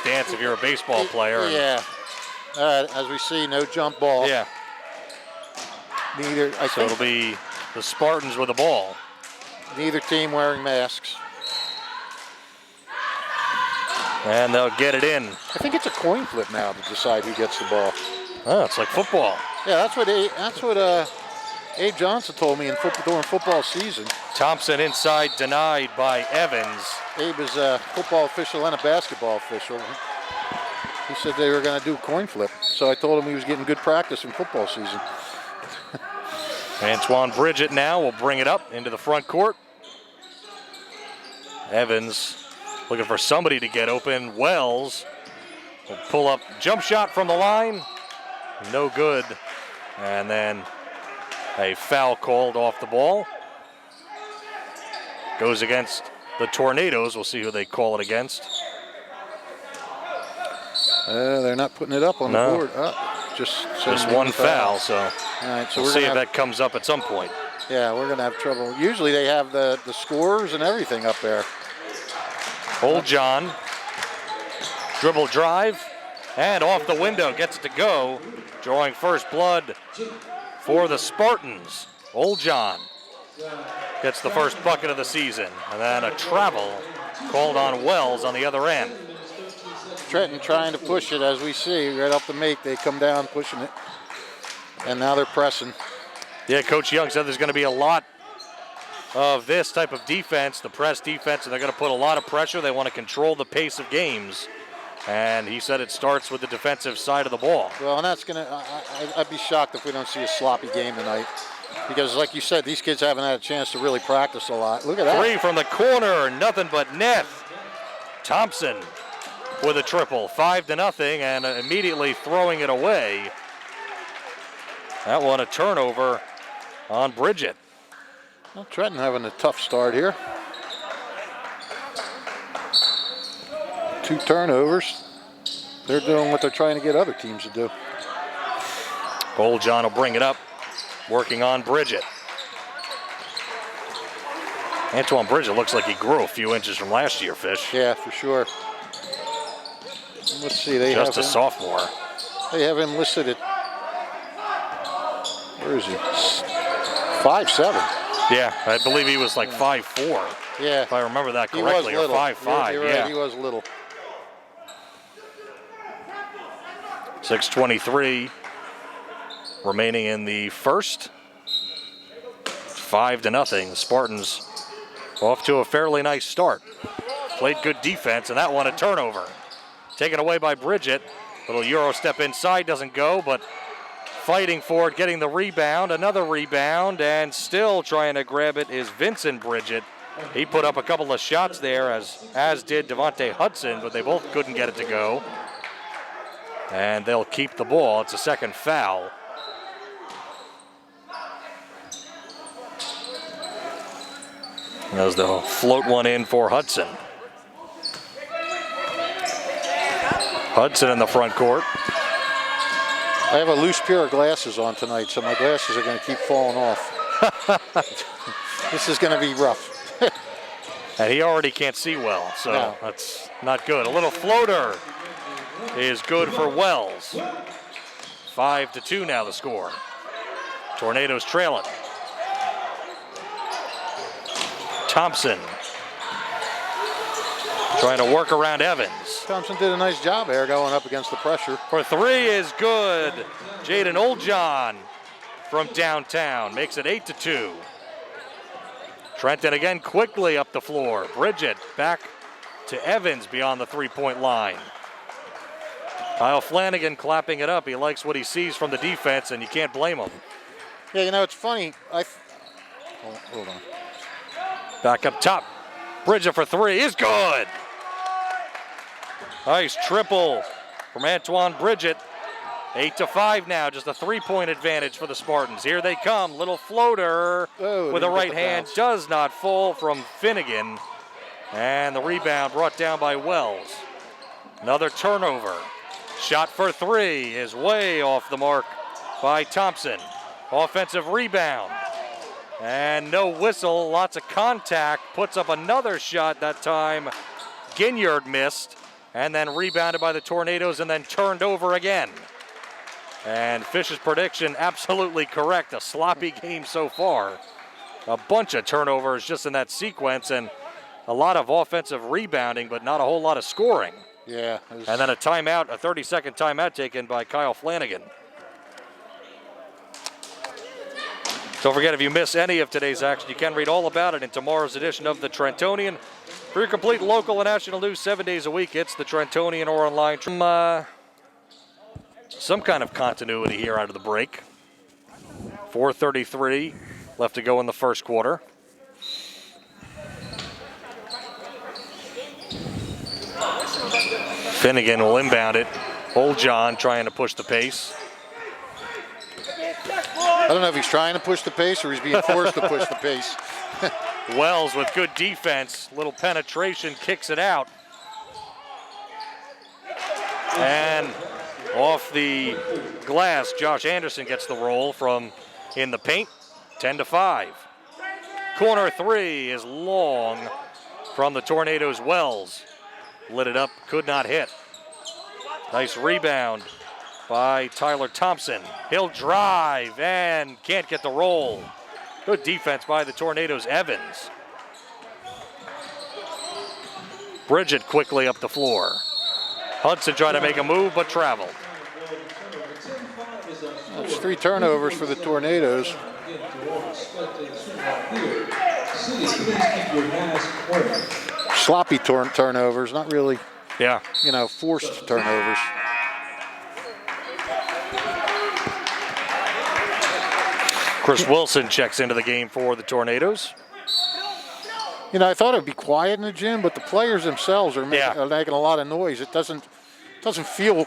stance if you're a baseball player. Yeah. As we see, no jump ball. Yeah. Neither. So it'll be the Spartans with the ball. Neither team wearing masks. And they'll get it in. I think it's a coin flip now to decide who gets the ball. Oh, it's like football. Yeah, that's what Abe Johnson told me during football season. Thompson inside, denied by Evans. Abe is a football official and a basketball official. He said they were going to do a coin flip, so I told him he was getting good practice in football season. Antoine Bridget now will bring it up into the front court. Evans looking for somebody to get open. Wells will pull up, jump shot from the line. No good. And then a foul called off the ball. Goes against the Tornadoes. We'll see who they call it against. They're not putting it up on the board. Just one foul, so, all right, so we'll see if that comes up at some point. Yeah, we're going to have trouble. Usually they have the scores and everything up there. Old John, dribble drive, and off the window, gets it to go. Drawing first blood for the Spartans. Old John gets the first bucket of the season, and then a travel called on Wells on the other end. Trenton trying to push it, as we see, right off the make. They come down pushing it, and now they're pressing. Yeah, Coach Young said there's going to be a lot of this type of defense, the press defense, and they're going to put a lot of pressure. They want to control the pace of games, and he said it starts with the defensive side of the ball. Well, and that's going to, I'd be shocked if we don't see a sloppy game tonight, because like you said, these kids haven't had a chance to really practice a lot. Look at that. Three from the corner, nothing but net. Thompson with a triple, 5-0, and immediately throwing it away. That one a turnover on Bridget. Well, Trenton having a tough start here. 2 turnovers. They're doing what they're trying to get other teams to do. Old John will bring it up, working on Bridget. Antoine Bridget looks like he grew a few inches from last year, Fish. Yeah, for sure. Let's see, they just have a sophomore. They have him listed at, where is he? 5'7". Yeah, I believe he was like 5'4". Yeah, if I remember that correctly, or 5'5". You're yeah, right, he was little. 6:23 remaining in the first. 5-0. The Spartans off to a fairly nice start. Played good defense, and that one a turnover. Taken away by Bridget. Little Euro step inside, doesn't go, but fighting for it, getting the rebound, another rebound, and still trying to grab it is Vincent Bridget. He put up a couple of shots there, as did Devontae Hudson, but they both couldn't get it to go. And they'll keep the ball. It's a second foul. As they'll float one in for Hudson. Hudson in the front court. I have a loose pair of glasses on tonight, so my glasses are going to keep falling off. This is going to be rough. And he already can't see well, so that's not good. A little floater is good for Wells. 5-2 now the score. Tornadoes trail it. Thompson trying to work around Evans. Thompson did a nice job there going up against the pressure. For three is good. Jaden Oldjohn from downtown makes it 8-2. Trenton again quickly up the floor. Bridget back to Evans beyond the three-point line. Kyle Flanagan clapping it up. He likes what he sees from the defense, and you can't blame him. Yeah, you know, it's funny. Hold on. Back up top. Bridget for three is good. Nice triple from Antoine Bridget. 8-5 now, just a three-point advantage for the Spartans. Here they come, little floater with a right hand, does not fall from Finnegan. And the rebound brought down by Wells. Another turnover. Shot for three is way off the mark by Thompson. Offensive rebound. And no whistle, lots of contact. Puts up another shot that time. Ginyard missed. and then rebounded by the Tornadoes and then turned over again. And Fish's prediction absolutely correct. A sloppy game so far. A bunch of turnovers just in that sequence and a lot of offensive rebounding, but not a whole lot of scoring. Yeah. And then a timeout, a 30-second timeout taken by Kyle Flanagan. Don't forget, if you miss any of today's action, you can read all about it in tomorrow's edition of the Trentonian. For your complete local and national news 7 days a week, it's the Trentonian or online. Some kind of continuity here out of the break. 4:33 left to go in the first quarter. Finnegan will inbound it. Old John trying to push the pace. I don't know if he's trying to push the pace or he's being forced to push the pace. Wells with good defense, little penetration, kicks it out. And off the glass, Josh Anderson gets the roll from in the paint, 10-5. Corner three is long from the Tornadoes. Wells lit it up, could not hit. Nice rebound by Tyler Thompson. He'll drive and can't get the roll. Good defense by the Tornadoes. Evans. Bridget quickly up the floor. Hudson trying to make a move, but traveled. It's 3 turnovers for the Tornadoes. Sloppy turnovers, not really, Yeah. forced turnovers. Chris Wilson checks into the game for the Tornadoes. I thought it would be quiet in the gym, but the players themselves are Yeah. making a lot of noise. It doesn't feel,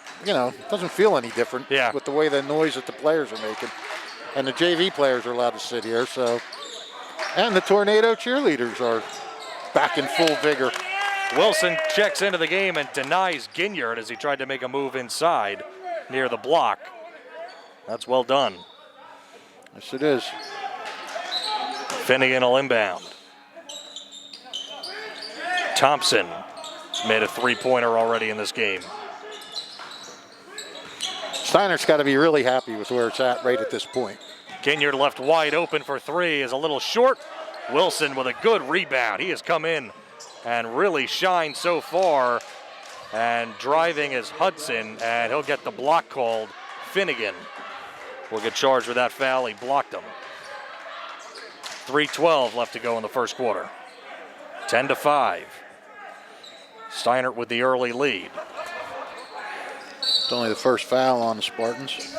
doesn't feel any different Yeah. with the way the noise that the players are making. And the JV players are allowed to sit here, so. And the Tornado cheerleaders are back in full vigor. Wilson checks into the game and denies Ginyard as he tried to make a move inside near the block. That's well done. Yes, it is. Finnegan will inbound. Thompson made a three-pointer already in this game. Steinert's got to be really happy with where it's at right at this point. Ginyard left wide open for three, is a little short. Wilson with a good rebound. He has come in and really shined so far. And driving is Hudson, and he'll get the block called. Finnegan will get charged with that foul. He blocked him. 3:12 left to go in the first quarter. 10-5. Steinert with the early lead. It's only the first foul on the Spartans.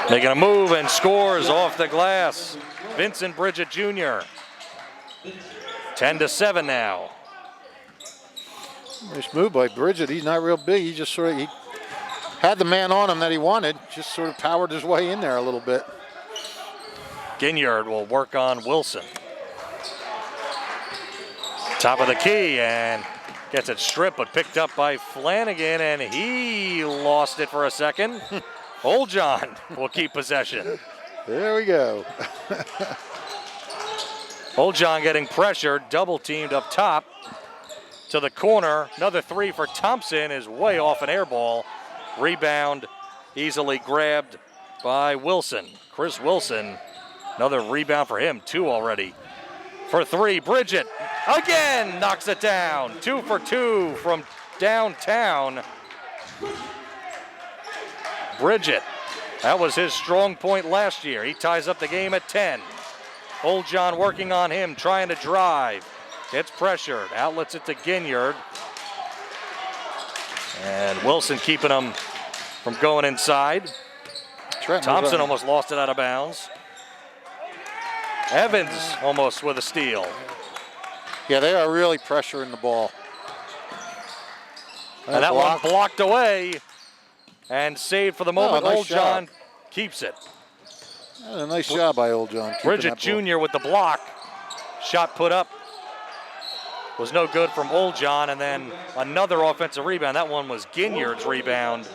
Making a move and scores off the glass. Vincent Bridget Jr. 10-7 now. Nice move by Bridget. He's not real big. He just he had the man on him that he wanted. Just sort of powered his way in there a little bit. Ginyard will work on Wilson. Top of the key and gets it stripped, but picked up by Flanagan, and he lost it for a second. Old John will keep possession. There we go. Old John getting pressured, double teamed up top to the corner. Another three for Thompson is way off an air ball. Rebound easily grabbed by Wilson. Chris Wilson, another rebound for him, 2 already. For 3, Bridget again knocks it down. 2 for 2 from downtown. Bridget, that was his strong point last year. He ties up the game at 10. Old John working on him, trying to drive. Gets pressured, outlets it to Ginyard. And Wilson keeping him from going inside. Thompson almost lost it out of bounds. Evans almost with a steal. Yeah, they are really pressuring the ball. And that one blocked away and saved for the moment. nice Old John job. keeps it. A nice job by Old John. Bridget Jr. with the block. Shot put up was no good from Old John, and then another offensive rebound. That one was Ginyard's rebound,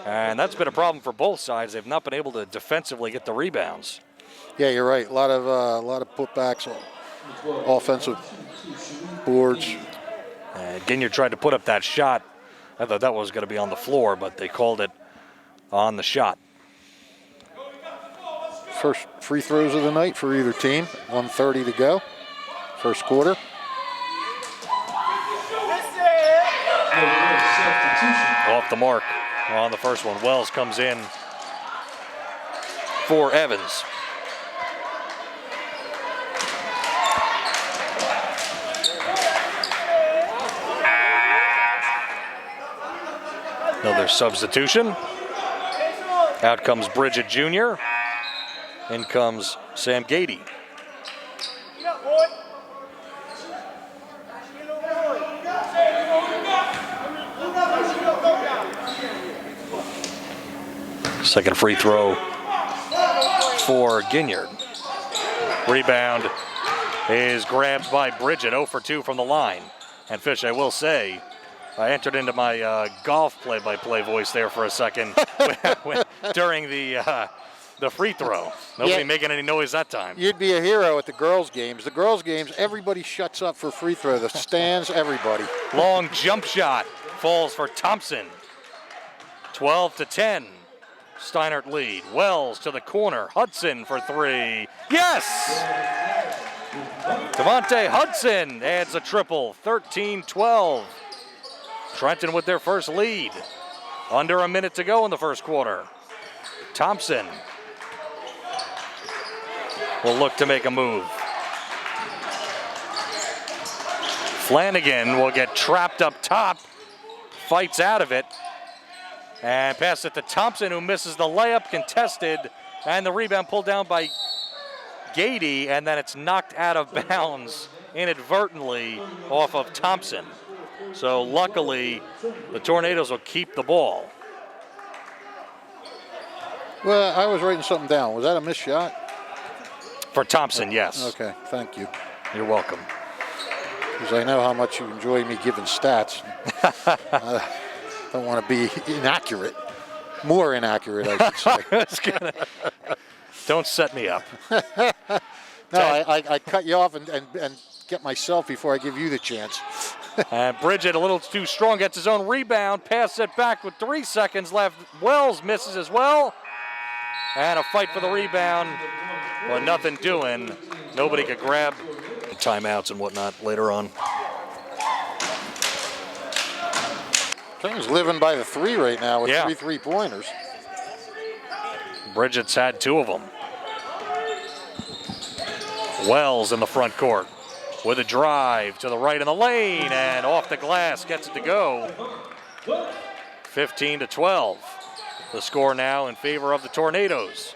and that's been a problem for both sides. They've not been able to defensively get the rebounds. Yeah, you're right. A lot of putbacks offensive boards. And Ginyard tried to put up that shot. I thought that was going to be on the floor, but they called it on the shot. First free throws of the night for either team. 1:30 to go. First quarter. Off the mark on the first one. Wells comes in for Evans. Another substitution. Out comes Bridget Jr. In comes Sam Gady. Second free throw for Ginyard. Rebound is grabbed by Bridget, 0 for 2 from the line. And Fish, I will say, I entered into my golf play-by-play voice there for a second during the free throw. Nobody making any noise that time. You'd be a hero at the girls' games. The girls' games, everybody shuts up for free throw. The stands, everybody. Long jump shot falls for Thompson. 12-10. Steinert lead. Wells to the corner. Hudson for three. Yes! Devontae Hudson adds a triple. 13-12. Trenton with their first lead. Under a minute to go in the first quarter. Thompson will look to make a move. Flanagan will get trapped up top. Fights out of it. And pass it to Thompson, who misses the layup, contested, and the rebound pulled down by Gady, and then it's knocked out of bounds inadvertently off of Thompson. So luckily, the Tornadoes will keep the ball. Well, I was writing something down. Was that a missed shot? For Thompson, yes. Okay, thank you. You're welcome. Because I know how much you enjoy me giving stats. Don't want to be inaccurate. More inaccurate, I should say. Don't set me up. No, I cut you off and get myself before I give you the chance. And Bridget, a little too strong, gets his own rebound, passes it back with 3 seconds left. Wells misses as well. And a fight for the rebound, but nothing doing. Nobody could grab timeouts and whatnot later on. Trenton's living by the three right now with 3 3-pointers. Bridget's had 2 of them. Wells in the front court with a drive to the right in the lane and off the glass, gets it to go. 15-12. The score now in favor of the Tornadoes.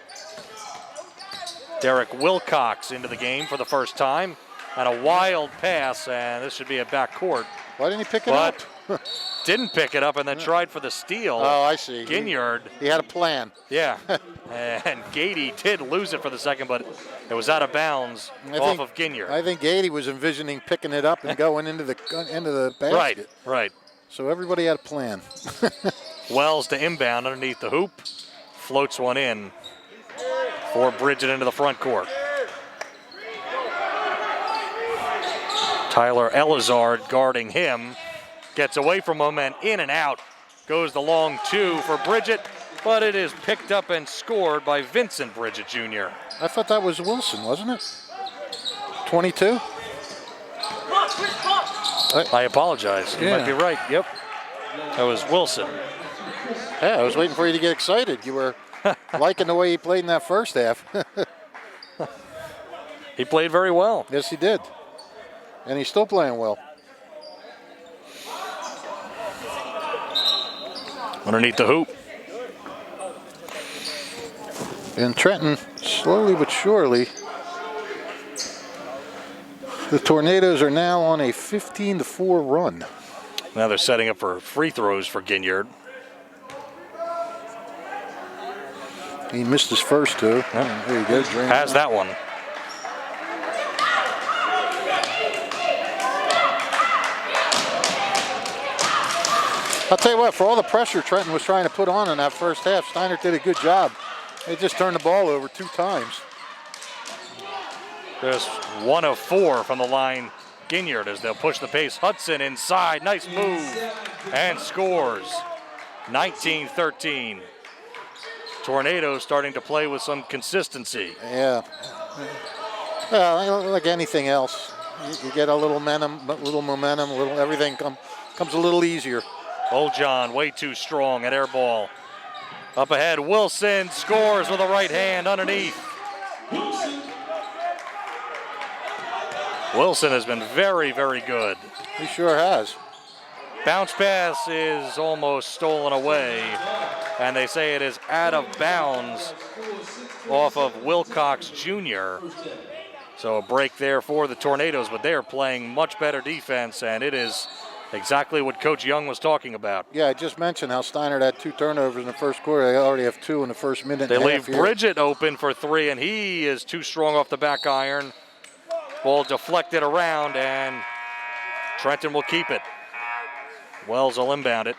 Derek Wilcox into the game for the first time, and a wild pass, and this should be a backcourt. Why didn't he pick it up? Didn't pick it up and then tried for the steal. Oh, I see. Ginyard. He had a plan. Yeah. And Gady did lose it for the second, but it was out of bounds off of Ginyard. I think Gady was envisioning picking it up and going into the basket. Right. So everybody had a plan. Wells to inbound underneath the hoop. Floats one in for Bridget into the front court. Tyler Elizard guarding him. Gets away from him and in and out. Goes the long 2 for Bridget, but it is picked up and scored by Vincent Bridget Jr. I thought that was Wilson, wasn't it? 22? I apologize. You might be right. Yep. That was Wilson. Yeah, I was waiting for you to get excited. You were liking the way he played in that first half. He played very well. Yes, he did. And he's still playing well. Underneath the hoop. And Trenton, slowly but surely, the Tornadoes are now on a 15-4 run. Now they're setting up for free throws for Ginyard. He missed his first 2. Yep. There you go. Has that one. I'll tell you what, for all the pressure Trenton was trying to put on in that first half, Steinert did a good job. They just turned the ball over 2 times. Just 1 of 4 from the line. Ginyard as they'll push the pace. Hudson inside, nice move, and scores. 19-13. Tornadoes starting to play with some consistency. Yeah. Well, like anything else, you get a little momentum, everything comes a little easier. Old John way too strong at air ball. Up ahead, Wilson scores with a right hand underneath. Wilson has been very, very good. He sure has. Bounce pass is almost stolen away, and they say it is out of bounds off of Wilcox Jr. So a break there for the Tornadoes, but they are playing much better defense, and it is exactly what Coach Young was talking about. Yeah, I just mentioned how Steinert had 2 turnovers in the first quarter. They already have 2 in the first minute. They and a leave half here. Bridget open for 3, and he is too strong off the back iron. Ball deflected around, and Trenton will keep it. Wells will inbound it.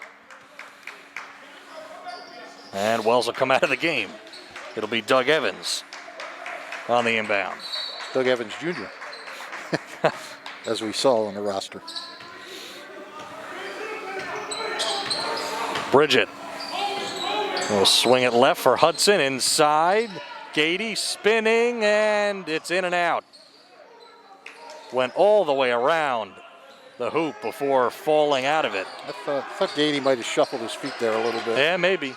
And Wells will come out of the game. It'll be Doug Evans on the inbound. Doug Evans Jr., as we saw on the roster. Bridget will swing it left for Hudson inside. Gady spinning, and it's in and out. Went all the way around the hoop before falling out of it. I thought Gady might have shuffled his feet there a little bit. Yeah, maybe.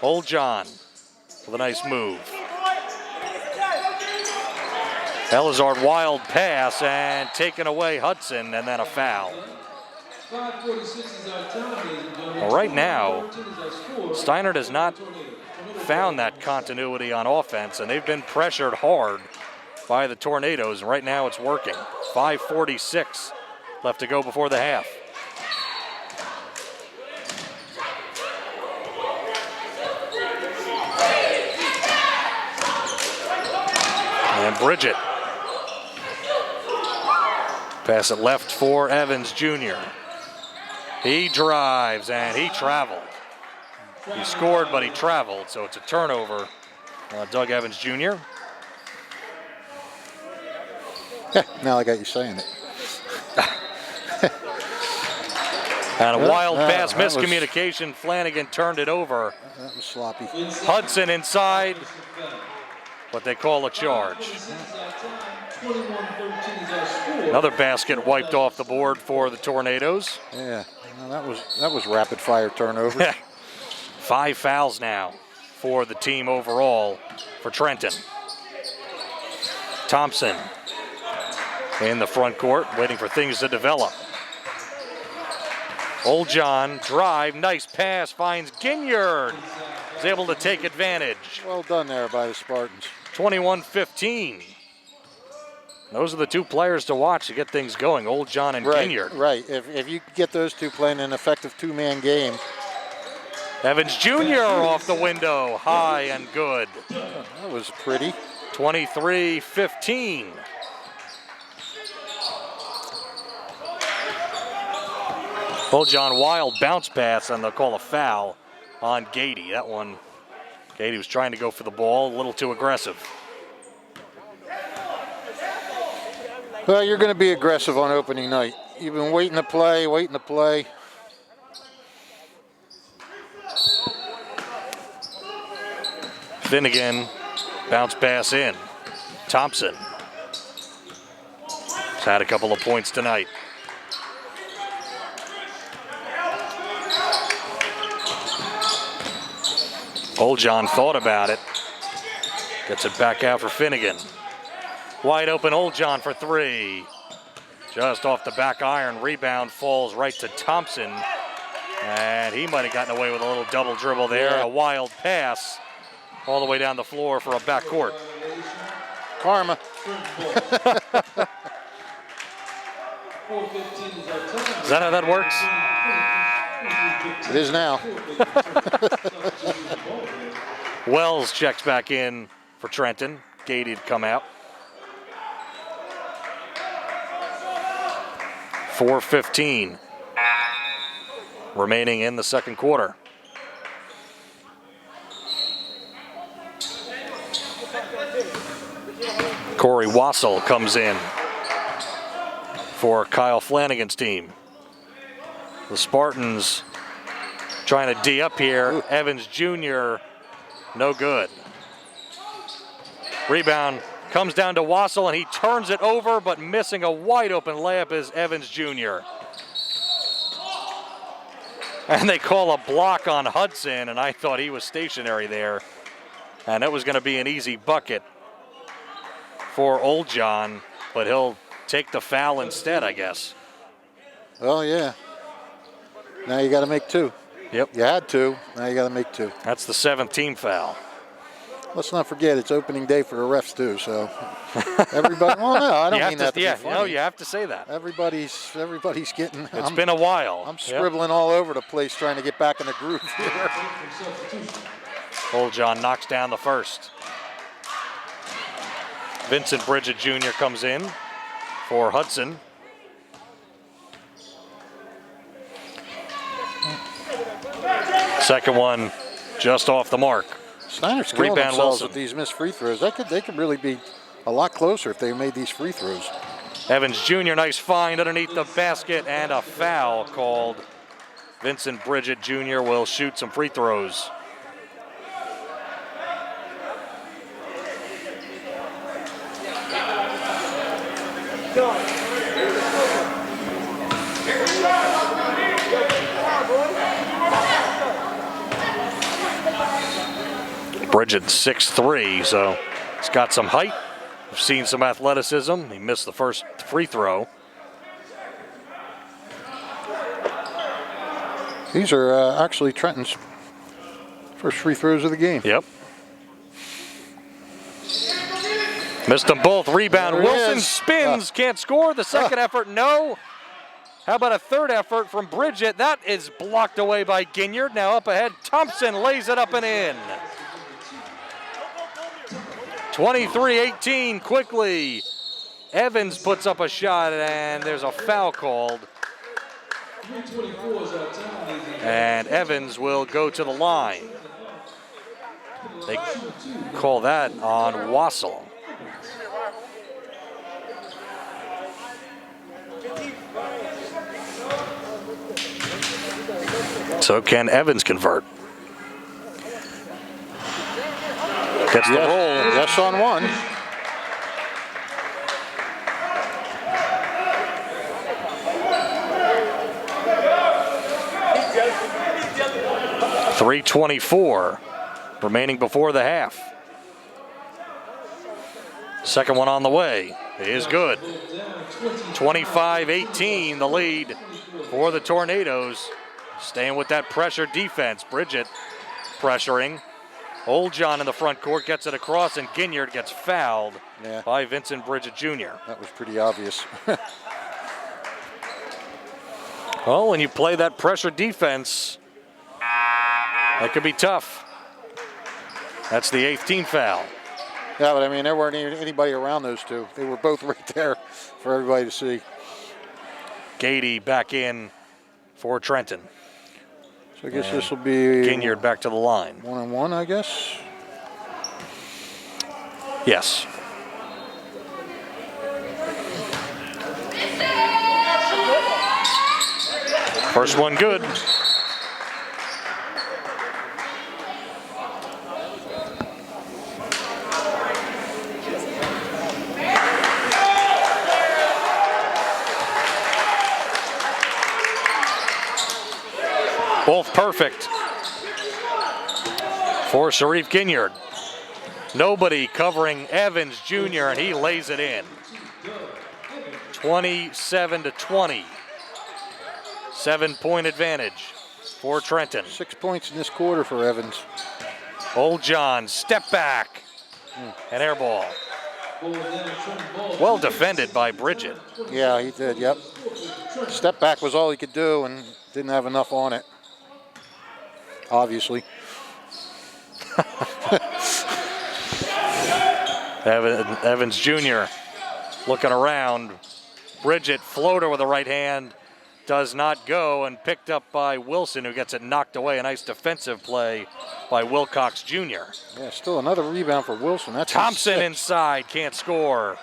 Old John with a nice move. Elizard wild pass and taken away Hudson, and then a foul. Well, right now, Steinert has not found that continuity on offense, and they've been pressured hard by the Tornadoes, and right now it's working. 5:46 left to go before the half. And Bridget. Pass it left for Evans Jr. He drives and he traveled. He scored, but he traveled, so it's a turnover. Doug Evans Jr. Now I got you saying it. And a wild pass miscommunication. Flanagan turned it over. That was sloppy. Hudson inside, but they call a charge. Another basket wiped off the board for the Tornadoes. Yeah, that was rapid fire turnover. 5 fouls now for the team overall for Trenton. Thompson in the front court, waiting for things to develop. Old John, drive, nice pass, finds Ginyard. Is able to take advantage. Well done there by the Spartans. 21-15. Those are the 2 players to watch to get things going, Old John and Ginyard. Right, if you get those 2 playing an effective 2-man game. Evans Jr. off the window, high and good. That was pretty. 23-15. Old John wild bounce pass, and they'll call a foul on Gady. That one, Gady was trying to go for the ball, a little too aggressive. Well, you're going to be aggressive on opening night. You've been waiting to play. Finnegan, bounce pass in. Thompson has had a couple of points tonight. Old John thought about it. Gets it back out for Finnegan. Wide open Old John for 3. Just off the back iron. Rebound falls right to Thompson. And he might have gotten away with a little double dribble there. Yeah. A wild pass all the way down the floor for a backcourt. Karma. Is that how that works? It is now. Wells checks back in for Trenton. Gady to come out. 4:15 remaining in the second quarter. Corey Wassel comes in for Kyle Flanagan's team. The Spartans trying to D up here. Ooh. Evans Jr., no good. Rebound comes down to Wassel, and he turns it over, but missing a wide open layup is Evans Jr. And they call a block on Hudson, and I thought he was stationary there. And that was going to be an easy bucket for Old John, but he'll take the foul instead, I guess. Oh, yeah. Now you got to make two. Yep. You had two. Now you got to make two. That's the 7th team foul. Let's not forget it's opening day for the refs too. So everybody. Well, no, I don't mean that to be funny. No, you have to say that. Everybody's getting. It's been a while. I'm scribbling all over the place trying to get back in the groove here. Old John knocks down the first. Vincent Bridget Jr. comes in for Hudson. Second one just off the mark. Snyder's killing Rebound themselves Wilson. with these missed free throws. They could really be a lot closer if they made these free throws. Evans Jr., nice find underneath the basket, and a foul called. Vincent Bridget Jr. will shoot some free throws. Bridget 6'3", so he's got some height. We've seen some athleticism. He missed the first free throw. These are actually Trenton's first free throws of the game. Yep. Missed them both. Rebound. There it Wilson is. spins. Can't score. The second effort, no. How about a third effort from Bridget? That is blocked away by Ginyard. Now up ahead. Thompson lays it up and in. 23-18 quickly. Evans puts up a shot, and there's a foul called. And Evans will go to the line. They call that on Wassel. So can Evans convert? Gets the roll. Yes on one. .324 remaining before the half. Second one on the way. It is good. 25-18 the lead for the Tornadoes. Staying with that pressure defense. Bridget pressuring. Old John in the front court gets it across, and Ginyard gets fouled by Vincent Bridget Jr. That was pretty obvious. Well, when you play that pressure defense, that could be tough. That's the 8th team foul. Yeah, but I mean, there weren't anybody around those two. They were both right there for everybody to see. Gady back in for Trenton. So I guess this will be Ginyard back to the line. 1-on-1, I guess. Yes. First one good. Both perfect for Sharif Ginyard. Nobody covering Evans Jr., and he lays it in. 27-20. 7-point advantage for Trenton. 6 points in this quarter for Evans. Old John, step back, and air ball. Well defended by Bridget. Yeah, he did, yep. Step back was all he could do and didn't have enough on it. Obviously. Evans Jr. looking around. Bridget floater with the right hand. does not go, and picked up by Wilson, who gets it knocked away. A nice defensive play by Wilcox Jr. Yeah, still another rebound for Wilson. That's Thompson inside, can't score.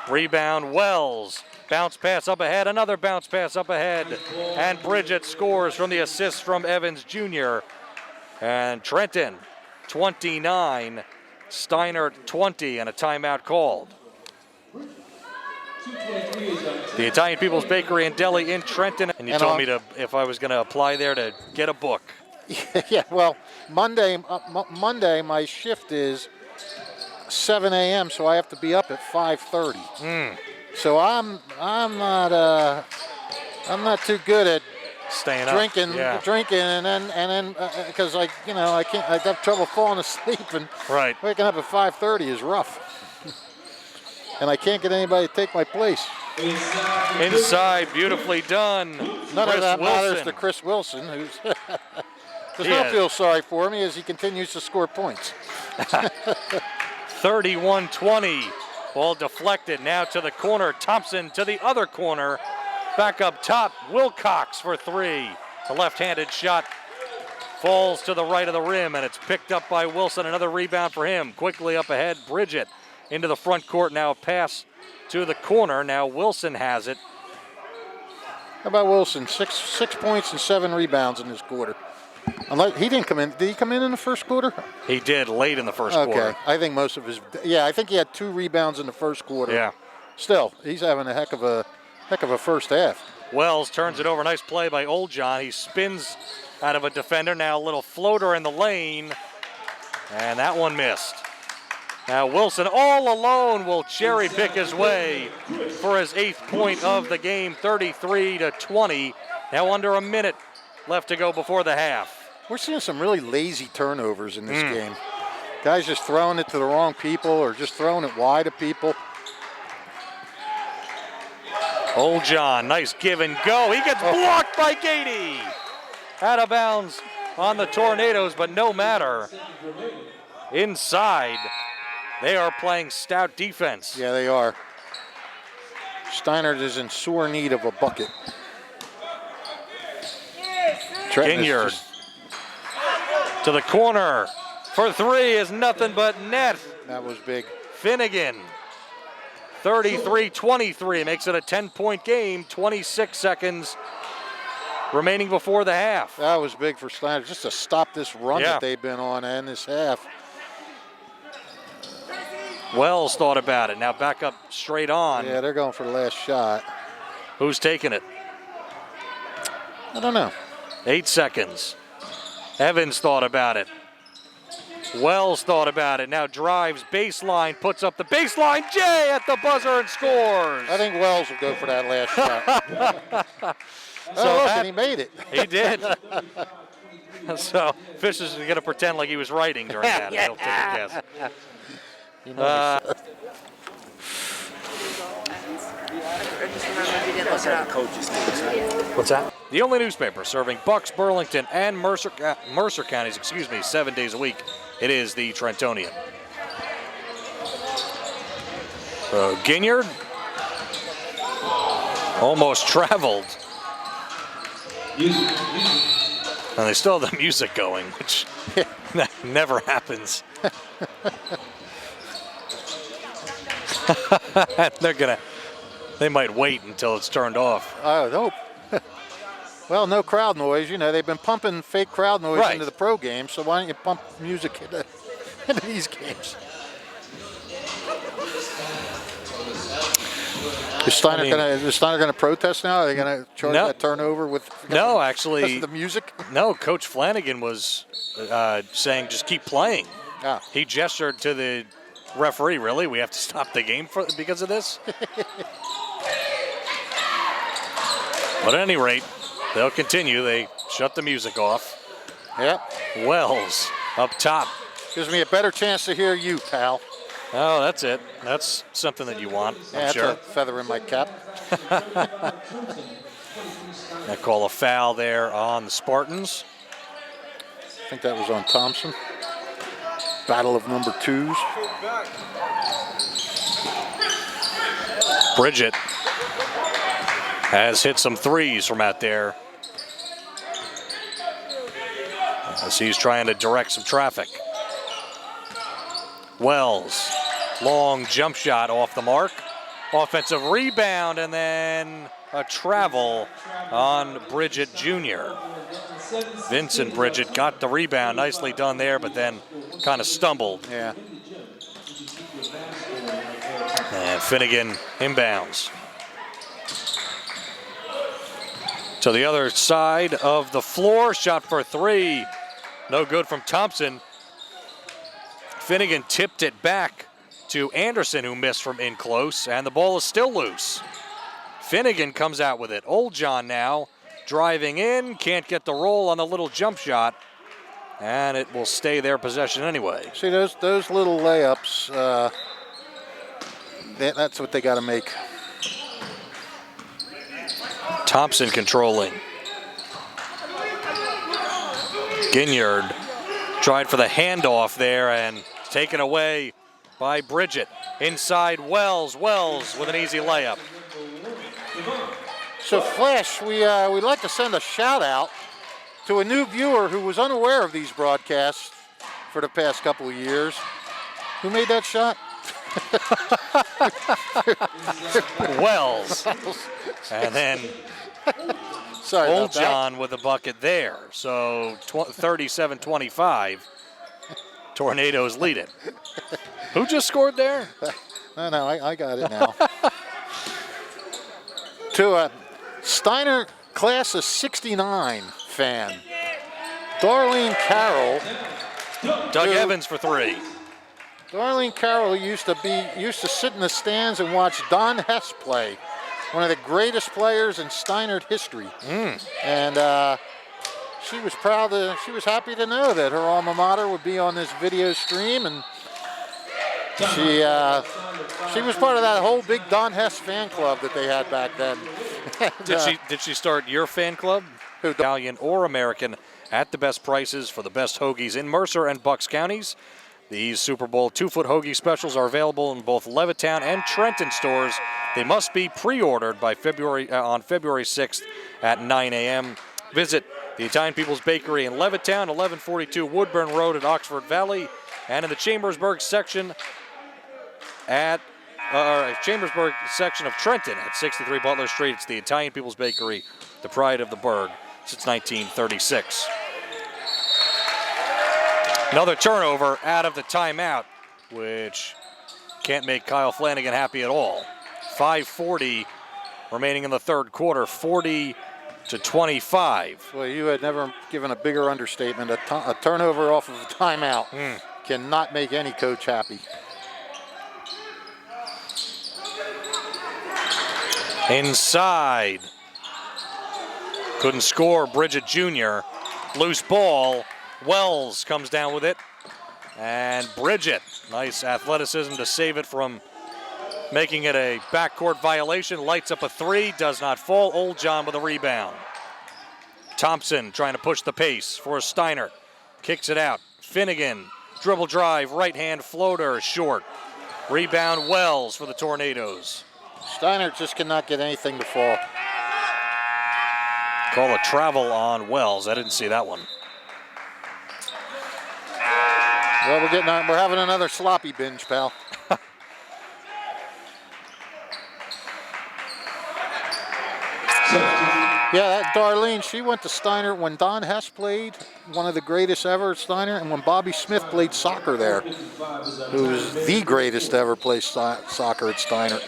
Rebound, Wells. Bounce pass up ahead, another bounce pass up ahead. And Bridget scores from the assist from Evans Jr. And Trenton, 29, Steinert 20, and a timeout called. The Italian People's Bakery and Deli in Trenton. And you told me if I was going to apply there to get a book. Yeah, well, Monday my shift is 7 a.m., so I have to be up at 5:30. So I'm not too good at staying drinking, up. and then because I have trouble falling asleep, and waking up at 5:30 is rough. And I can't get anybody to take my place. Inside, beautifully done. None of that matters to Chris Wilson, who's does not feel sorry for me as he continues to score points. 31-20. Ball deflected now to the corner. Thompson to the other corner. Back up top. Wilcox for three. The left-handed shot falls to the right of the rim, and it's picked up by Wilson. Another rebound for him. Quickly up ahead, Bridget into the front court. Now a pass to the corner. Now Wilson has it. How about Wilson? Six points and 7 rebounds in this quarter. Unless he didn't come in. Did he come in the first quarter? He did late in the first quarter. Okay, I think most of his. Yeah, I think he had 2 rebounds in the first quarter. Yeah. Still, he's having a heck of a first half. Wells turns it over. Nice play by Old John. He spins out of a defender. Now a little floater in the lane, and that one missed. Now Wilson all alone will cherry pick his way for his 8th point of the game, 33-20. Now under a minute left to go before the half. We're seeing some really lazy turnovers in this game. Guys just throwing it to the wrong people or just throwing it wide to people. Old John, nice give and go. He gets blocked by Gady. Out of bounds on the Tornadoes, but no matter. Inside, they are playing stout defense. Yeah, they are. Steinert is in sore need of a bucket. Ginyard to the corner for 3 is nothing but net. That was big. Finnegan, 33-23, makes it a 10-point game, 26 seconds remaining before the half. That was big for Steinert, just to stop this run that they've been on in this half. Wells thought about it, now back up straight on. Yeah, they're going for the last shot. Who's taking it? I don't know. 8 seconds. Evans thought about it. Wells thought about it. Now drives baseline, puts up the baseline. Jay at the buzzer and scores. I think Wells will go for that last shot. So look, and he made it. He did. So Fisher's going to pretend like he was writing during that. He'll take a guess. You know What's that? The only newspaper serving Bucks, Burlington, and Mercer counties, 7 days a week. It is the Trentonian. Ginyard almost traveled. And they still have the music going, which never happens. They might wait until it's turned off. I would hope. Well, no crowd noise. You know, they've been pumping fake crowd noise into the pro games, so why don't you pump music into these games? Is Steiner gonna protest now? Are they gonna charge that turnover with actually the music? No, Coach Flanagan was saying just keep playing. Yeah. He gestured to the referee, really? We have to stop the game because of this? But at any rate, they'll continue. They shut the music off. Yep. Wells up top. Gives me a better chance to hear you, pal. Oh, that's it. That's something that you want, I'm sure. That's a feather in my cap. I call a foul there on the Spartans. I think that was on Thompson. Battle of number 2s. Bridget Has hit some threes from out there as he's trying to direct some traffic. Wells, long jump shot off the mark. Offensive rebound, and then a travel on Bridget Jr. Vincent Bridget got the rebound, nicely done there, but then kind of stumbled. Yeah. And Finnegan inbounds. To the other side of the floor, shot for three. No good from Thompson. Finnegan tipped it back to Anderson, who missed from in close, and the ball is still loose. Finnegan comes out with it. Old John now driving in, can't get the roll on the little jump shot, and it will stay their possession anyway. See, those little layups, that's what they got to make. Thompson controlling. Ginyard tried for the handoff there and taken away by Bridget. Inside Wells. Wells with an easy layup. So Flash, we'd like to send a shout out to a new viewer who was unaware of these broadcasts for the past couple of years. Who made that shot? Wells. And then Sorry Old about that. John with a bucket there. So 37-25. Tornadoes lead it. Who just scored there? No, I got it now. To a Steiner class of '69 fan, Darlene Carroll. Doug Evans for three. Darlene Carroll used to sit in the stands and watch Don Hess play, one of the greatest players in Steiner history. And she was she was happy to know that her alma mater would be on this video stream, and she was part of that whole big Don Hess fan club that they had back then. And, Did she start your fan club? Italian or American at the best prices for the best hoagies in Mercer and Bucks counties. These Super Bowl 2-foot hoagie specials are available in both Levittown and Trenton stores. They must be pre-ordered by on February 6th at 9 a.m. Visit the Italian People's Bakery in Levittown, 1142 Woodburn Road at Oxford Valley, and in the Chambersburg section at Chambersburg section of Trenton at 63 Butler Street. It's the Italian People's Bakery, the pride of the burg since 1936. Another turnover out of the timeout, which can't make Kyle Flanagan happy at all. 5:40 remaining in the third quarter, 40-25. well, you had never given a bigger understatement. A turnover off of a timeout cannot make any coach happy. Inside. Couldn't score, Bridget Jr. Loose ball. Wells comes down with it. And Bridget, nice athleticism to save it from making it a backcourt violation. Lights up a three, does not fall. Old John with a rebound. Thompson trying to push the pace for Steiner. Kicks it out. Finnegan, dribble drive, right hand floater, short. Rebound Wells for the Tornadoes. Steiner just cannot get anything to fall. Call a travel on Wells. I didn't see that one. Well, we're having another sloppy binge, pal. Yeah, that Darlene, she went to Steiner when Don Hess played, one of the greatest ever at Steiner, and when Bobby Smith played soccer there, who was the greatest to ever play soccer at Steiner.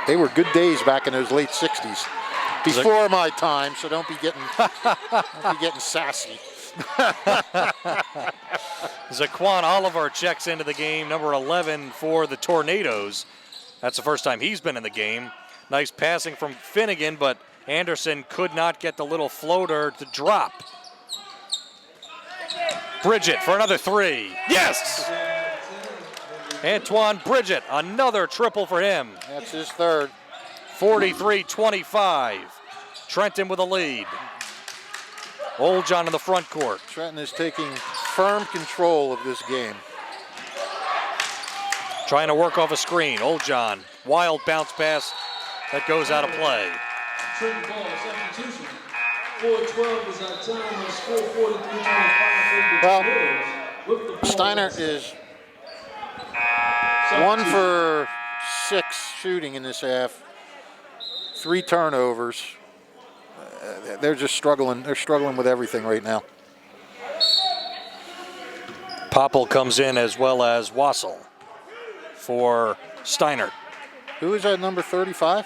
They were good days back in those late 60s. Before my time, so don't be getting sassy. Zaquan Oliver checks into the game, number 11 for the Tornadoes. That's the first time he's been in the game. Nice passing from Finnegan, but Anderson could not get the little floater to drop. Bridget for another three. Yes! Antoine Bridget, another triple for him. That's his third. 43-25. Trenton with a lead. Old John in the front court. Trenton is taking firm control of this game. Trying to work off a screen. Old John, wild bounce pass that goes out of play. Trent ball, substitution. 4:12 is our time. It's 4:43:25. Well, Steiner is 1 for 6 shooting in this half. 3 turnovers. They're just struggling. They're struggling with everything right now. Popple comes in as well as Wassel for Steiner. Who is that number 35?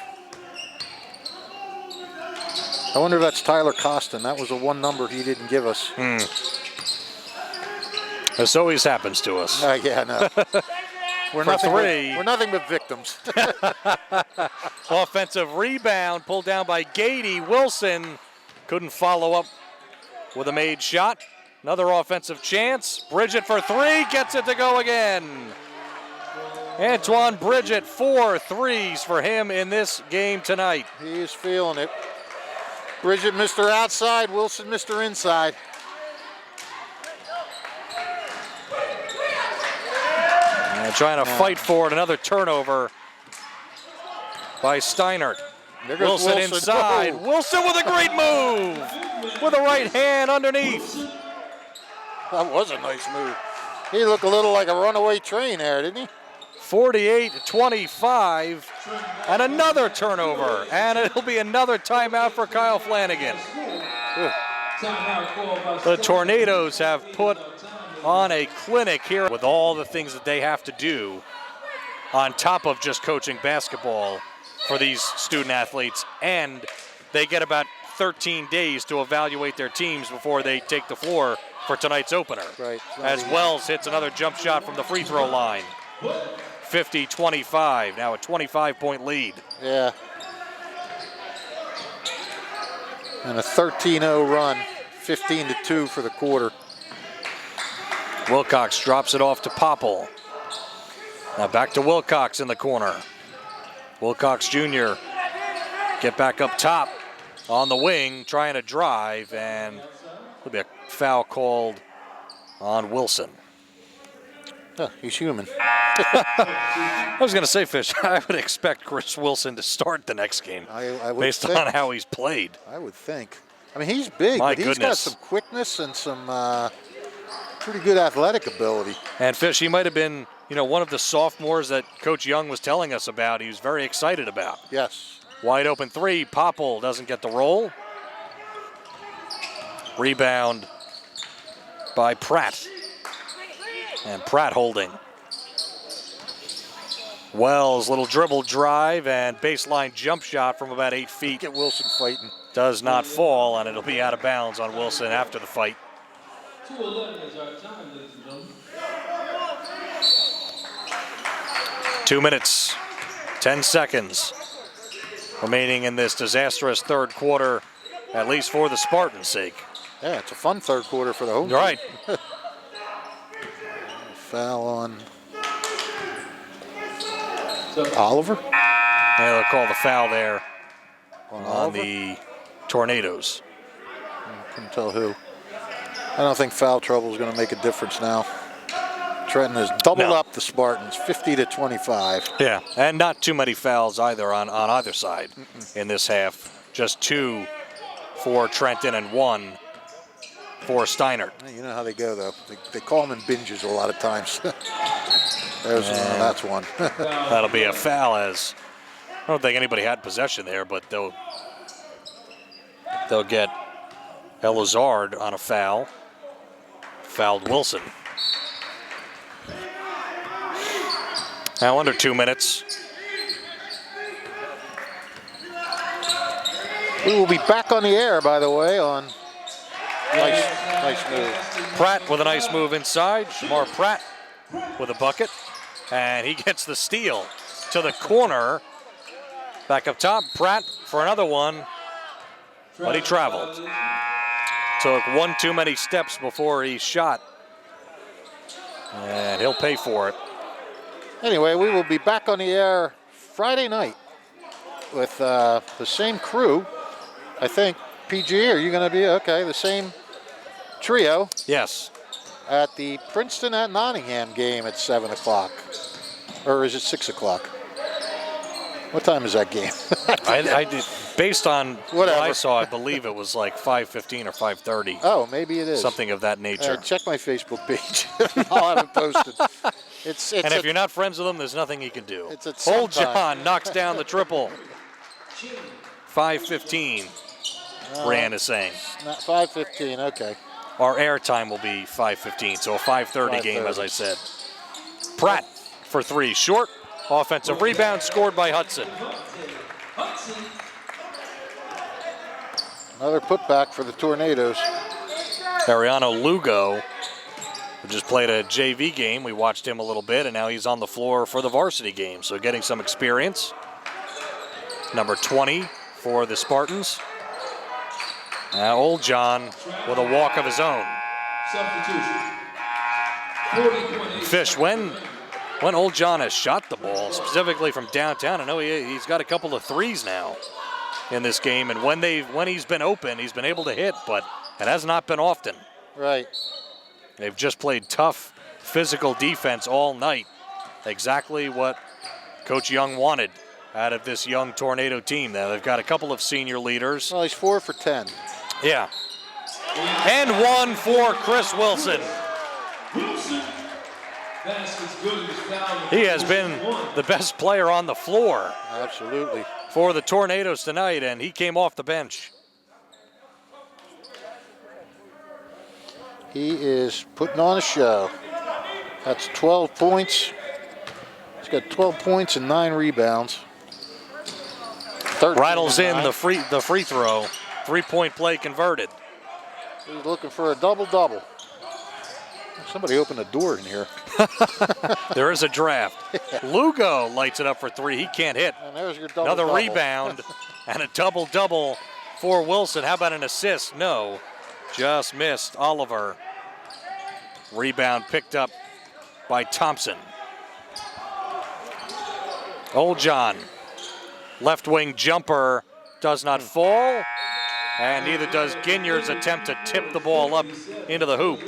I wonder if that's Tyler Costin. That was the one number he didn't give us. This always happens to us. Yeah, no. We're For nothing 3. We're nothing but victims. Offensive rebound pulled down by Gady. Wilson couldn't follow up with a made shot. Another offensive chance. Bridget for 3, gets it to go again. Antoine Bridget, 4 threes for him in this game tonight. He is feeling it. Bridget, Mr. Outside. Wilson, Mr. Inside. And trying to fight for it. Another turnover by Steinert. There goes Wilson inside. Oh. Wilson with a great move with the right hand underneath. That was a nice move. He looked a little like a runaway train there, didn't he? 48-25, and another turnover, and it'll be another timeout for Kyle Flanagan. The Tornadoes have put on a clinic here with all the things that they have to do on top of just coaching basketball for these student athletes, and they get about 13 days to evaluate their teams before they take the floor for tonight's opener. Right. As Wells hits another jump shot from the free throw line. 50-25, now a 25-point lead. Yeah. And a 13-0 run, 15-2 for the quarter. Wilcox drops it off to Popple. Now back to Wilcox in the corner. Wilcox Jr. get back up top on the wing, trying to drive, and there'll be a foul called on Wilson. Oh, he's human. I was going to say, Fish, I would expect Chris Wilson to start the next game I would based think. on how he's played. I would think. I mean, he's big, My but he's got goodness. some quickness and some pretty good athletic ability. And Fish, he might have been, one of the sophomores that Coach Young was telling us about. He was very excited about. Yes. Wide open 3. Popple doesn't get the roll. Rebound by Pratt. And Pratt holding. Wells, little dribble drive and baseline jump shot from about 8 feet. Get Wilson fighting. Does not fall, and it'll be out of bounds on Wilson after the fight. 2:11 is our time, ladies and gentlemen. 2 minutes, 10 seconds remaining in this disastrous third quarter, at least for the Spartans' sake. Yeah, it's a fun third quarter for the home Right. team. Foul on Oliver. Yeah, they'll call the foul there On on Oliver? the Tornadoes. Couldn't tell who. I don't think foul trouble is going to make a difference now. Trenton has doubled No. up the Spartans, 50-25. Yeah, and not too many fouls either on either side in this half. Just 2 for Trenton and 1 for Steinert. You know how they go, though. They call them in binges a lot of times. That's one. That'll be a foul, as I don't think anybody had possession there, but they'll get Elizard on a foul. Fouled Wilson. Now under 2 minutes. We will be back on the air, by the way, on nice move. Pratt with a nice move inside. Shamar Pratt with a bucket. And he gets the steal to the corner. Back up top, Pratt for another one. But he traveled. Took one too many steps before he shot. And he'll pay for it. Anyway, we will be back on the air Friday night with the same crew. I think, PG, are you going to be, okay, the same trio Yes. at the Princeton at Nottingham game at 7 o'clock. Or is it 6 o'clock? What time is that game? I did. Based on Whatever. what I saw, I believe it was like 5:15 or 5:30. Oh, maybe it is. Something of that nature. Check my Facebook page. I'll have it posted. It's And if you're not friends with him, there's nothing he can do. It's at Old some time. John knocks down the triple. 5:15, Rand is saying. Not 5:15. Okay. Our airtime will be 5:15, so a 5:30 game, as I said. Pratt for three, short. Offensive rebound scored by Hudson. Another putback for the Tornadoes. Ariano Lugo, who just played a JV game. We watched him a little bit, and now he's on the floor for the varsity game, so getting some experience. Number 20 for the Spartans. Now Old John with a walk of his own. Substitution. Fish, when Old John has shot the ball, specifically from downtown, I know he's got a couple of threes now in this game, and when he's been open, he's been able to hit, but it has not been often. Right. They've just played tough physical defense all night. Exactly what Coach Young wanted out of this young Tornado team. Now they've got a couple of senior leaders. Well, he's 4 for 10. Yeah. And one for Chris Wilson. Wilson. Basket's good. He has been the best player on the floor Absolutely. for the Tornadoes tonight, and he came off the bench. He is putting on a show. That's 12 points. He's got 12 points and 9 rebounds. 13 Rattles and in 9. the free throw. 3-point play converted. He's looking for a double-double. Somebody opened a door in here. There is a draft. Lugo lights it up for three. He can't hit. And there's your double. Another rebound and a double-double for Wilson. How about an assist? No, just missed. Oliver. Rebound picked up by Thompson. Old John. Left wing jumper does not fall, and neither does Ginyard's attempt to tip the ball up into the hoop.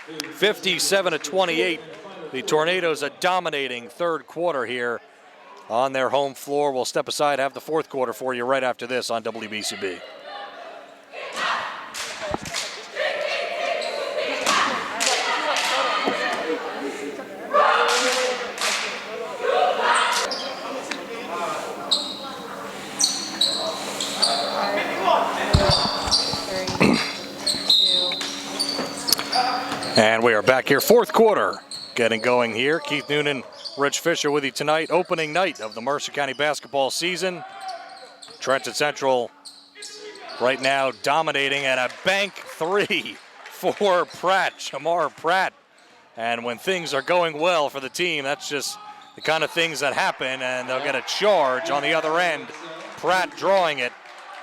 57-28. The Tornadoes a dominating third quarter here on their home floor. We'll step aside, have the fourth quarter for you right after this on WBCB. And we are back here, fourth quarter, getting going here. Keith Noonan, Rich Fisher with you tonight. Opening night of the Mercer County basketball season. Trenton Central right now dominating, and a bank three for Pratt, Shamar Pratt. And when things are going well for the team, that's just the kind of things that happen, and they'll get a charge on the other end. Pratt drawing it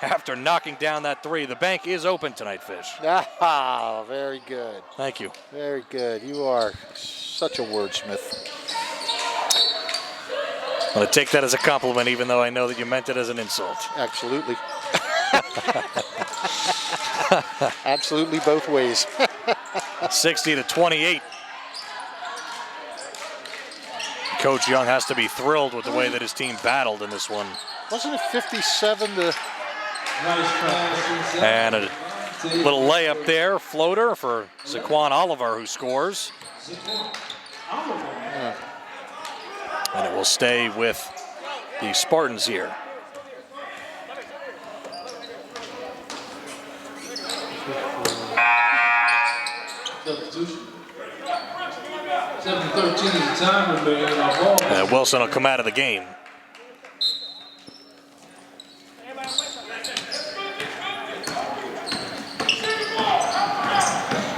after knocking down that three. The bank is open tonight, Fish. Ah, very good. Thank you. Very good. You are such a wordsmith. I'm going to take that as a compliment, even though I know that you meant it as an insult. Absolutely. Absolutely both ways. 60-28. Coach Young has to be thrilled with the way that his team battled in this one. Wasn't it 57 to... And a little layup there, floater for Zaquan Oliver, who scores. And it will stay with the Spartans here. Substitution. 7:13 is the time remaining in our ball. And Wilson will come out of the game.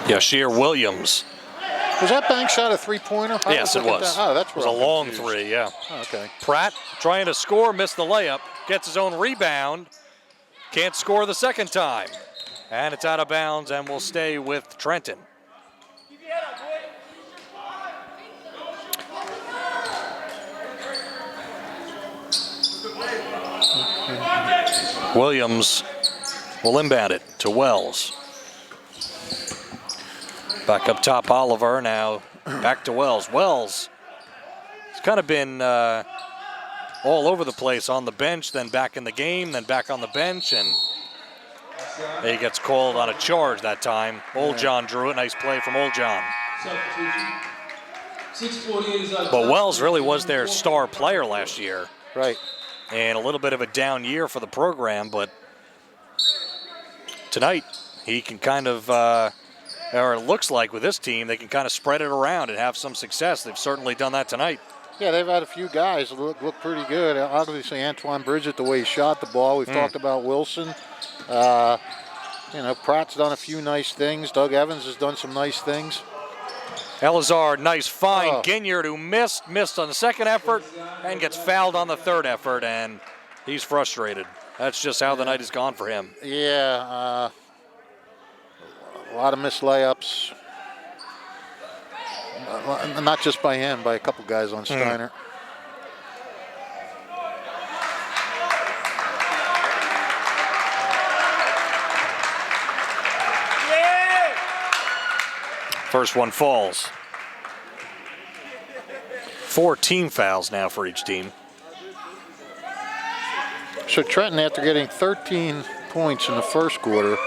Yashir Williams. Was that bank shot a three-pointer? Yes, it was. Oh, that's It was where a I'm long confused. three, yeah. Oh, okay. Pratt trying to score, missed the layup, gets his own rebound, can't score the second time. And it's out of bounds and will stay with Trenton. Williams will inbound it to Wells. Back up top, Oliver. Now back to Wells. Wells has kind of been all over the place on the bench, then back in the game, then back on the bench, and he gets called on a charge that time. Old John drew it. Nice play from Old John. But Wells really was their star player last year. Right. And a little bit of a down year for the program, but tonight he can kind of, or it looks like with this team, they can kind of spread it around and have some success. They've certainly done that tonight. Yeah, they've had a few guys that look pretty good. Obviously, Antoine Bridget, the way he shot the ball. We've talked about Wilson. Pratt's done a few nice things. Doug Evans has done some nice things. Elazar, nice find. Ginyard, who missed on the second effort and gets fouled on the third effort, and he's frustrated. That's just how the night has gone for him. Yeah, a lot of missed layups. Not just by him, by a couple guys on Steiner. First one falls. 4 team fouls now for each team. So Trenton, after getting 13 points in the first quarter,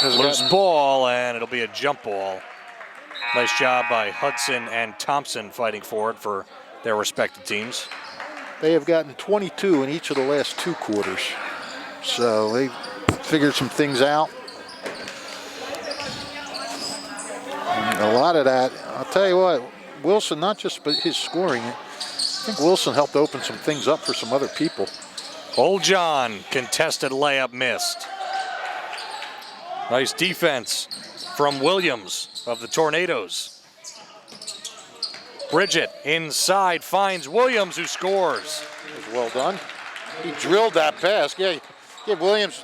loose ball, and it'll be a jump ball. Nice job by Hudson and Thompson fighting for it for their respective teams. They have gotten 22 in each of the last 2 quarters. So they figured some things out. A lot of that, I'll tell you what, Wilson, not just his scoring, I think Wilson helped open some things up for some other people. Old John, contested layup missed. Nice defense from Williams of the Tornadoes. Bridget inside finds Williams, who scores. It was well done. He drilled that pass. Yeah, give Williams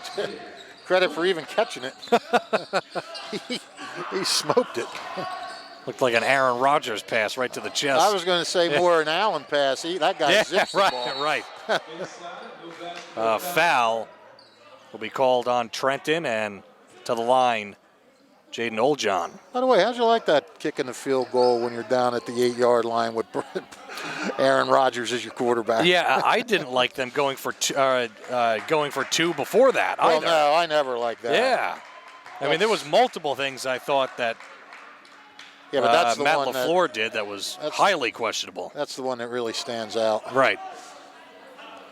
credit for even catching it. he smoked it. Looked like an Aaron Rodgers pass right to the chest. I was going to say more an Allen pass. That guy zips the ball. Right. Foul will be called on Trenton, and to the line, Jaden Oldjohn. By the way, how'd you like that kick in the field goal when you're down at the 8-yard line with Aaron Rodgers as your quarterback? Yeah, I didn't like them going for two before that well, either. No, I never liked that. Yeah. I mean, there was multiple things I thought that but that's the Matt one LaFleur did that was highly questionable. That's the one that really stands out. Right.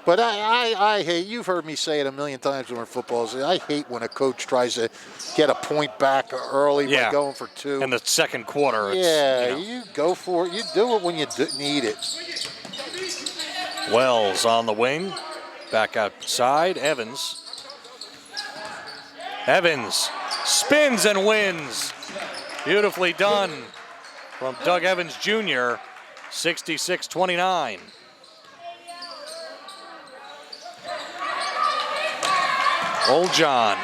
But I hate, you've heard me say it a million times during football, I hate when a coach tries to get a point back early by going for 2. In the second quarter. You go for it. You do it when you need it. Wells on the wing. Back outside. Evans spins and wins. Beautifully done from Doug Evans Jr., 66-29. Old John,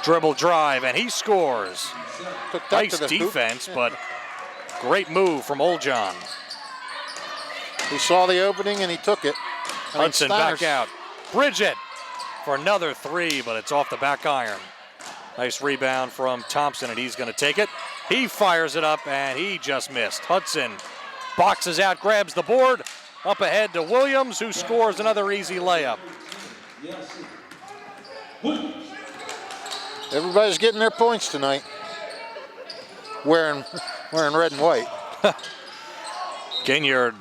dribble drive, and he scores. Nice defense, but great move from Old John. He saw the opening and he took it. Hudson back out. Bridget for another 3, but it's off the back iron. Nice rebound from Thompson, and he's going to take it. He fires it up, and he just missed. Hudson boxes out, grabs the board. Up ahead to Williams, who scores another easy layup. Everybody's getting their points tonight. Wearing red and white. Ginyard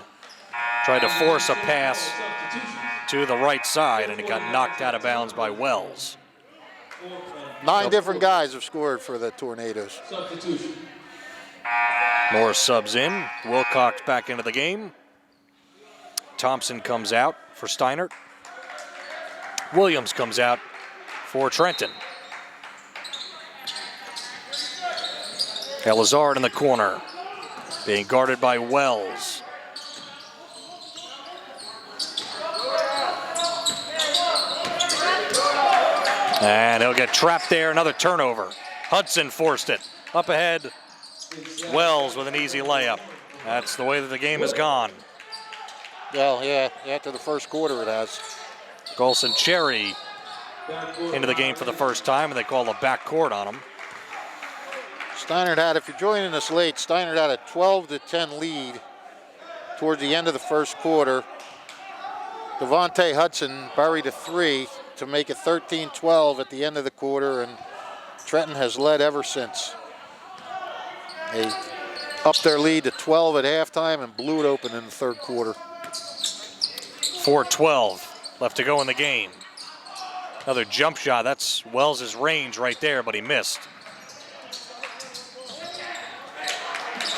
tried to force a pass to the right side, and it got knocked out of bounds by Wells. 9 different guys have scored for the Tornadoes. More subs in. Wilcox back into the game. Thompson comes out for Steinert. Williams comes out for Trenton. Elazard in the corner, being guarded by Wells. And he'll get trapped there, another turnover. Hudson forced it. Up ahead, Wells with an easy layup. That's the way that the game has gone. Well, yeah, after the first quarter it has. Golson Cherry into the game for the first time, and they call a backcourt on him. Steinert had, if you're joining us late, Steinert had a 12-10 lead towards the end of the first quarter. Devontae Hudson buried a 3 to make it 13-12 at the end of the quarter, and Trenton has led ever since. They upped their lead to 12 at halftime and blew it open in the third quarter. 4:12 left to go in the game. Another jump shot. That's Wells' range right there, but he missed.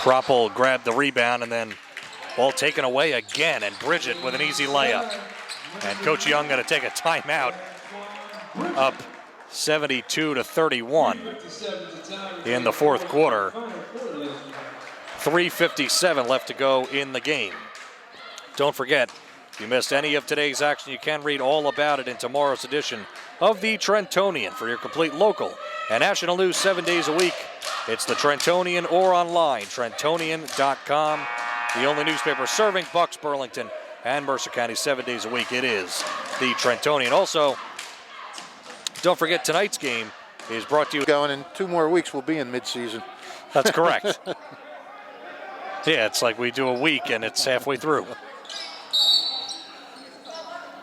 Kroppel grabbed the rebound and then ball taken away again, and Bridget with an easy layup. And Coach Young going to take a timeout. Up 72-31 in the fourth quarter. 3:57 left to go in the game. Don't forget, if you missed any of today's action, you can read all about it in tomorrow's edition of the Trentonian. For your complete local and national news 7 days a week, it's the Trentonian or online, Trentonian.com. The only newspaper serving Bucks, Burlington, and Mercer County 7 days a week. It is the Trentonian. Also, don't forget tonight's game is brought to you. Going in 2 more weeks, we'll be in midseason. That's correct. Yeah, it's like we do a week and it's halfway through.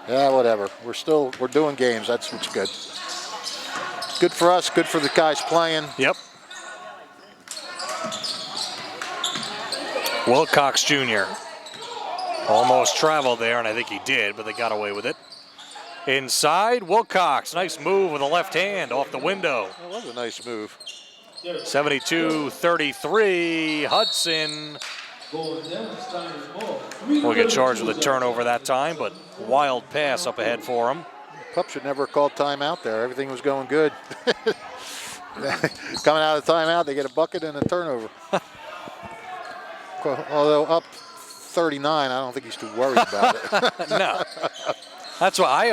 Yeah, whatever. We're doing games. That's what's good. Good for us. Good for the guys playing. Yep. Wilcox Jr. almost traveled there, and I think he did, but they got away with it. Inside, Wilcox. Nice move with a left hand off the window. That was a nice move. 72-33, Hudson will get charged with a turnover that time, but wild pass up ahead for him. Pup should never have called timeout there. Everything was going good. Coming out of the timeout, they get a bucket and a turnover. Although up 39, I don't think he's too worried about it. No. That's why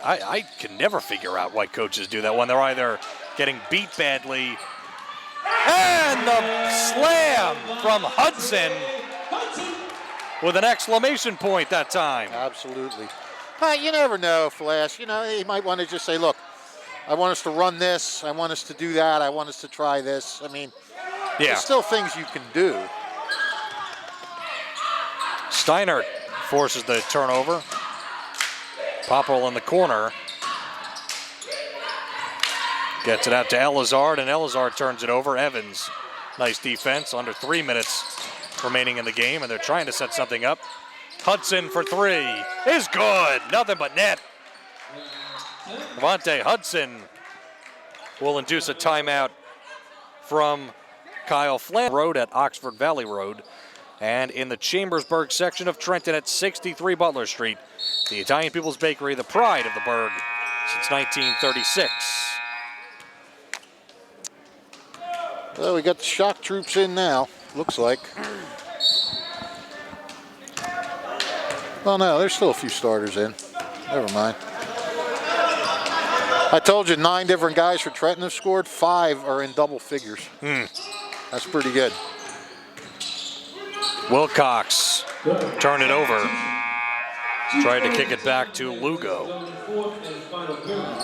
I can never figure out why coaches do that when they're either getting beat badly. And the slam from Hudson with an exclamation point that time. Absolutely. You never know, Flash. You know, he might want to just say, look, I want us to run this. I want us to do that. I want us to try this. I mean, there's still things you can do. Steinert forces the turnover. Popple in the corner. Gets it out to Elizard, and Elizard turns it over. Evans, nice defense. Under 3 minutes remaining in the game, and they're trying to set something up. Hudson for 3 is good. Nothing but net. Devontae Hudson will induce a timeout from Kyle Flan Road at Oxford Valley Road, and in the Chambersburg section of Trenton at 63 Butler Street, the Italian People's Bakery, the pride of the burg since 1936. Well, we got the shock troops in now, looks like. Well, no, there's still a few starters in. Never mind. I told you 9 different guys for Trenton have scored. 5 are in double figures. That's pretty good. Wilcox turned it over. Tried to kick it back to Lugo.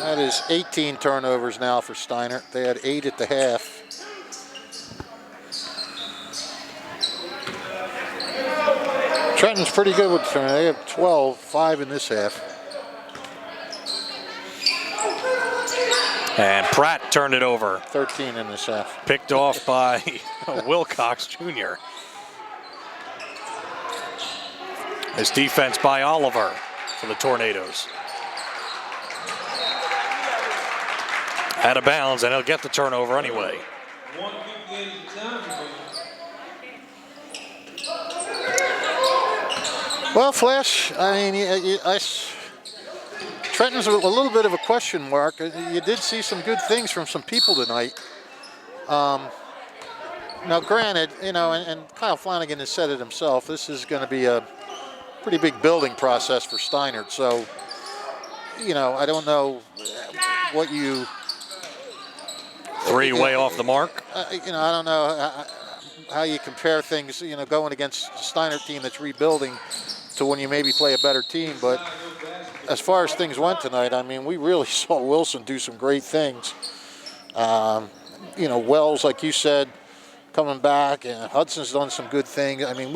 That is 18 turnovers now for Steiner. They had 8 at the half. Trenton's pretty good with turnovers. They have 12, 5 in this half. And Pratt turned it over. 13 in this half. Picked off by Wilcox Jr. His defense by Oliver for the Tornadoes. Out of bounds, and he'll get the turnover anyway. Well, Flash, I mean, Trenton's a little bit of a question mark. You did see some good things from some people tonight. Now, granted, you know, and Kyle Flanagan has said it himself, this is going to be a pretty big building process for Steinert. So, you know, I don't know what you... 3 way off the mark. You know, I don't know how you compare things, you know, going against the Steinert team that's rebuilding to when you maybe play a better team. But as far as things went tonight, I mean, we really saw Wilson do some great things. You know, Wells, like you said, coming back, and Hudson's done some good things. I mean,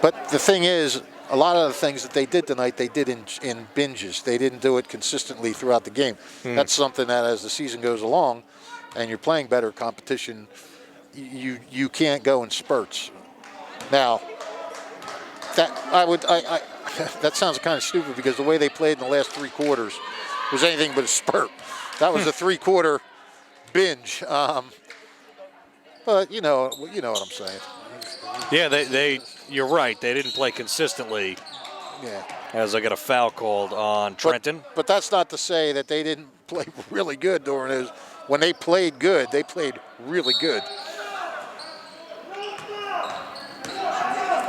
But the thing is, a lot of the things that they did tonight, they did in binges. They didn't do it consistently throughout the game. That's something that as the season goes along and you're playing better competition, you can't go in spurts. Now, that sounds kind of stupid because the way they played in the last 3 quarters was anything but a spurt. That was a 3-quarter binge. But you know what I'm saying. Yeah, you're right. They didn't play consistently. Yeah. As I got a foul called on Trenton. But that's not to say that they didn't play really good during those. When they played good, they played really good.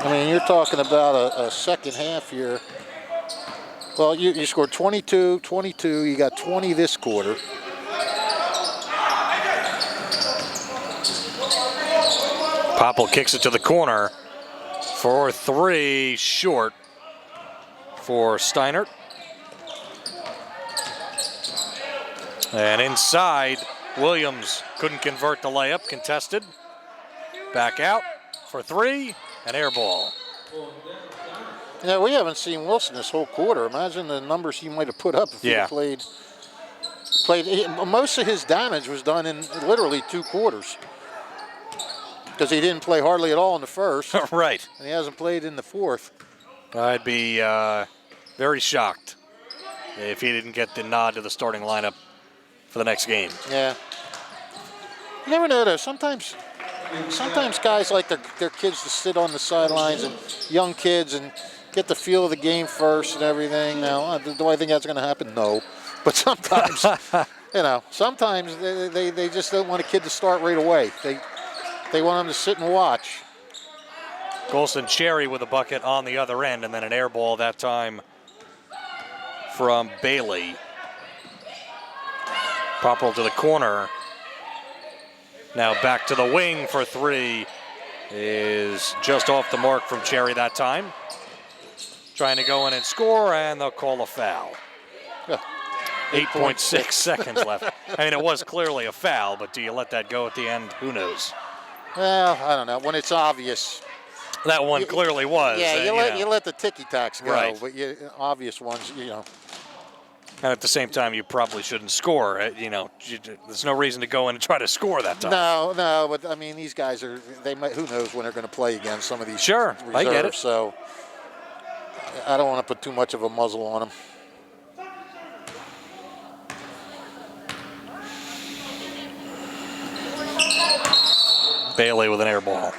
I mean, you're talking about a second half here. Well, you scored 22, you got 20 this quarter. Popple kicks it to the corner for 3, short for Steinert. And inside, Williams couldn't convert the layup, contested. Back out for 3, an air ball. Yeah, we haven't seen Wilson this whole quarter. Imagine the numbers he might have put up if he had played. Most of his damage was done in literally 2 quarters. Because he didn't play hardly at all in the first. Right. And he hasn't played in the 4th. I'd be very shocked if he didn't get the nod to the starting lineup for the next game. Yeah. You never know, though. Sometimes guys like their kids to sit on the sidelines, and young kids, and get the feel of the game first and everything. Now, do I think that's going to happen? No. But sometimes, sometimes they just don't want a kid to start right away. They want him to sit and watch. Golson Cherry with a bucket on the other end, and then an air ball that time from Bailey. Popple to the corner. Now back to the wing for 3 is just off the mark from Cherry that time. Trying to go in and score, and they'll call a foul. 8.6 seconds left. I mean, it was clearly a foul, but do you let that go at the end? Who knows? Well, I don't know. When it's obvious. That one clearly was. Yeah, you let the ticky-tacks go, right. But obvious ones, And at the same time, you probably shouldn't score. There's no reason to go in and try to score that time. No, but I mean, these guys who knows when they're going to play against some of these reserves, I get it. So I don't want to put too much of a muzzle on them. Bailey with an air ball.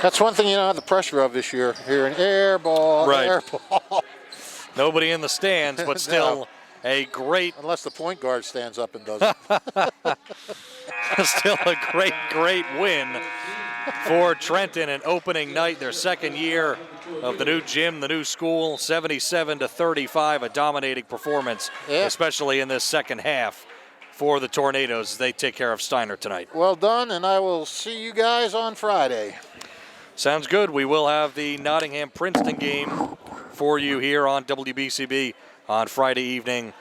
That's one thing you don't have the pressure of this year. Here, an air ball, right. Air ball. Nobody in the stands, but still a great... Unless the point guard stands up and does it. Still a great win for Trenton in opening night, their second year of the new gym, the new school, 77-35, a dominating performance, especially in this second half for the Tornadoes as they take care of Steiner tonight. Well done, and I will see you guys on Friday. Sounds good. We will have the Nottingham-Princeton game for you here on WBCB on Friday evening.